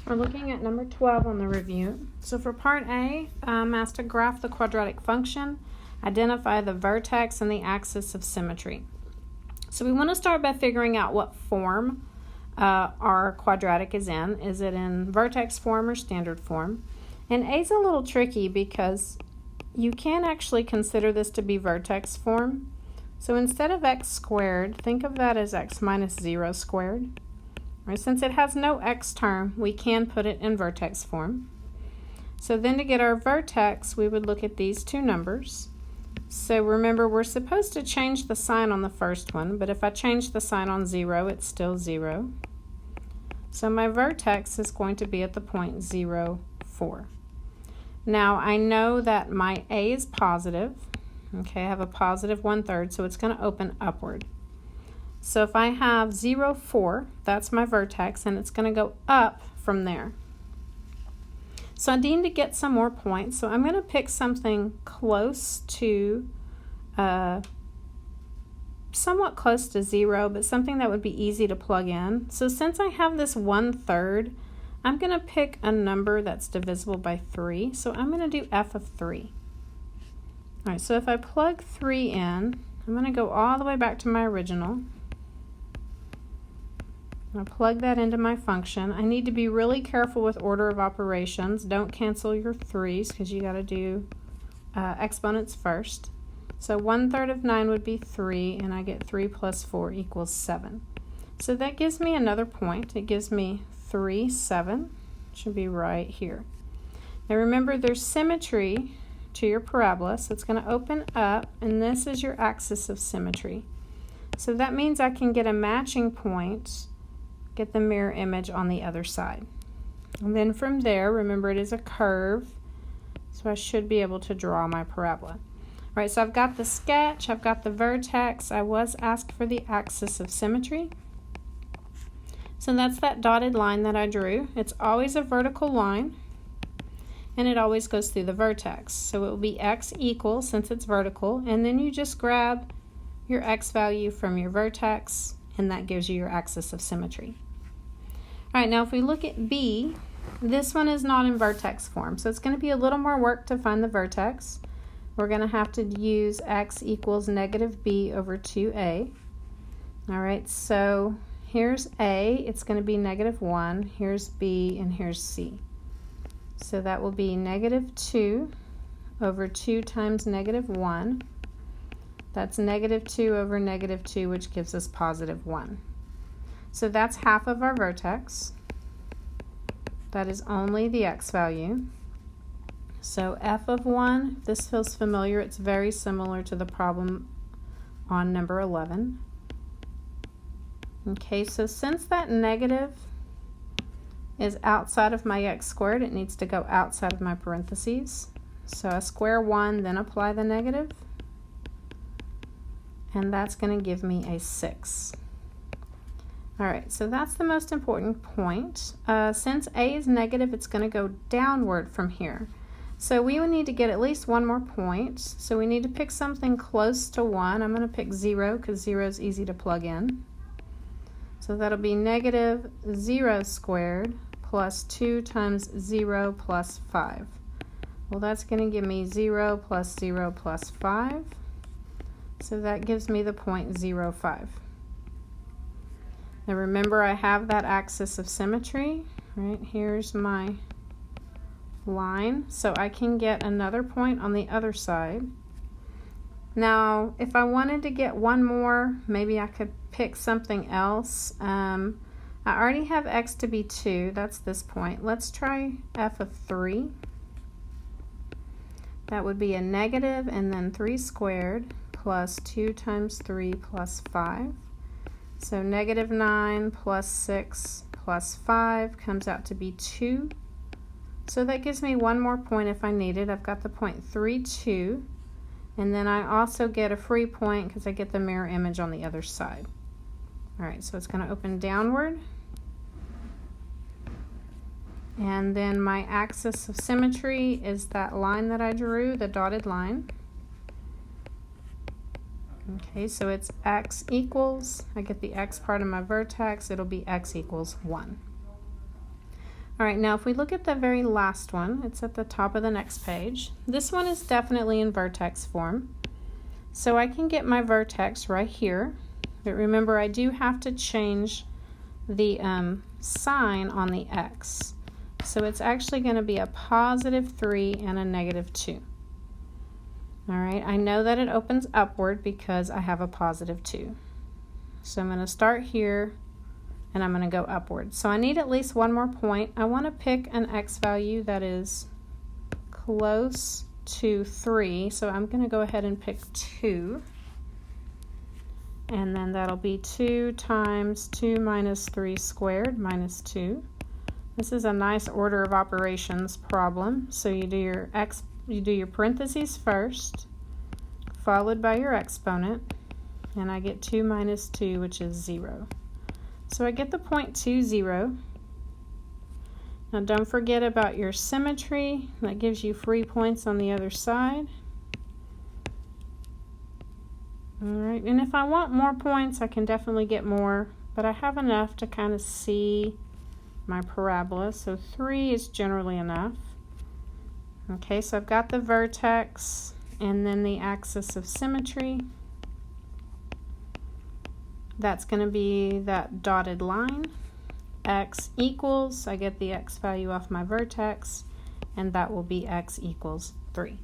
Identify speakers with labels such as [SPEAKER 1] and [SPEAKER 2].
[SPEAKER 1] We're looking at number 12 on the review. So for part A, I'm asked to graph the quadratic function, identify the vertex and the axis of symmetry. So we want to start by figuring out what form our quadratic is in. Is it in vertex form or standard form? And A is a little tricky because you can actually consider this to be vertex form. So instead of x squared, think of that as x minus 0 squared. Right, since it has no x term, we can put it in vertex form. So then to get our vertex, we would look at these two numbers. So remember, we're supposed to change the sign on the first one, but if I change the sign on 0, it's still 0. So my vertex is going to be at the point 0, 4. Now I know that my A is positive. Okay, I have a positive 1/3, so it's going to open upward. So if I have 0, 4, that's my vertex, and it's going to go up from there. So I need to get some more points, so I'm going to pick something close to, somewhat close to 0, but something that would be easy to plug in. So since I have this 1/3, I'm going to pick a number that's divisible by 3, so I'm going to do f of 3. All right, so if I plug 3 in, I'm going to go all the way back to my original. I'll plug that into my function. I need to be really careful with order of operations. Don't cancel your 3's because you got to do exponents first. So 1/3 of 9 would be 3, and I get 3 plus 4 equals 7. So that gives me another point. It gives me 3, 7. Should be right here. Now remember, there's symmetry to your parabola, so it's going to open up, and this is your axis of symmetry. So that means I can get a matching point, get the mirror image on the other side. And then from there, remember it is a curve, so I should be able to draw my parabola. All right, so I've got the sketch, I've got the vertex. I was asked for the axis of symmetry. So that's that dotted line that I drew. It's always a vertical line, and it always goes through the vertex. So it will be x equals, since it's vertical, and then you just grab your x value from your vertex, and that gives you your axis of symmetry. All right, now if we look at B, this one is not in vertex form, so it's going to be a little more work to find the vertex. We're going to have to use x equals negative b over 2a. All right, so here's a, it's going to be negative 1, here's b, and here's c. So that will be negative 2 over 2 times negative 1. That's negative 2 over negative 2, which gives us positive 1. So that's half of our vertex. That is only the x value. So f of 1, if this feels familiar, it's very similar to the problem on number 11. Okay, so since that negative is outside of my x squared, it needs to go outside of my parentheses. So I square 1, then apply the negative, and that's going to give me a 6. All right, so that's the most important point. Since a is negative, it's going to go downward from here. So we would need to get at least one more point. So we need to pick something close to 1. I'm going to pick 0 because 0 is easy to plug in. So that'll be negative 0 squared plus 2 times 0 plus 5. Well, that's going to give me 0 plus 0 plus 5. So that gives me the point 0, 5. Now remember, I have that axis of symmetry. Right, here's my line. So I can get another point on the other side. Now, if I wanted to get one more, maybe I could pick something else. I already have x to be 2. That's this point. Let's try f of 3. That would be a negative and then 3 squared plus 2 times 3 plus 5. So negative 9 plus 6 plus 5 comes out to be 2. So that gives me one more point if I need it. I've got the point 3, 2. And then I also get a free point because I get the mirror image on the other side. All right, so it's going to open downward. And then my axis of symmetry is that line that I drew, the dotted line. Okay, so it's x equals, I get the x part of my vertex, it'll be x equals 1. All right, now if we look at the very last one, it's at the top of the next page. This one is definitely in vertex form. So I can get my vertex right here. But remember, I do have to change the sign on the x. So it's actually going to be a +3 and a -2. All right, I know that it opens upward because I have a +2. So I'm going to start here and I'm going to go upward. So I need at least one more point. I want to pick an x value that is close to 3. So I'm going to go ahead and pick 2. And then that'll be 2 times 2 minus 3 squared minus 2. This is a nice order of operations problem. So you do your parentheses first, followed by your exponent, and I get 2 minus 2, which is 0. So I get the point 2, 0. Now don't forget about your symmetry. That gives you free points on the other side. All right, and if I want more points, I can definitely get more, but I have enough to kind of see my parabola, so 3 is generally enough. Okay, so I've got the vertex and then the axis of symmetry. That's going to be that dotted line. X equals, I get the x value off my vertex, and that will be x equals 3.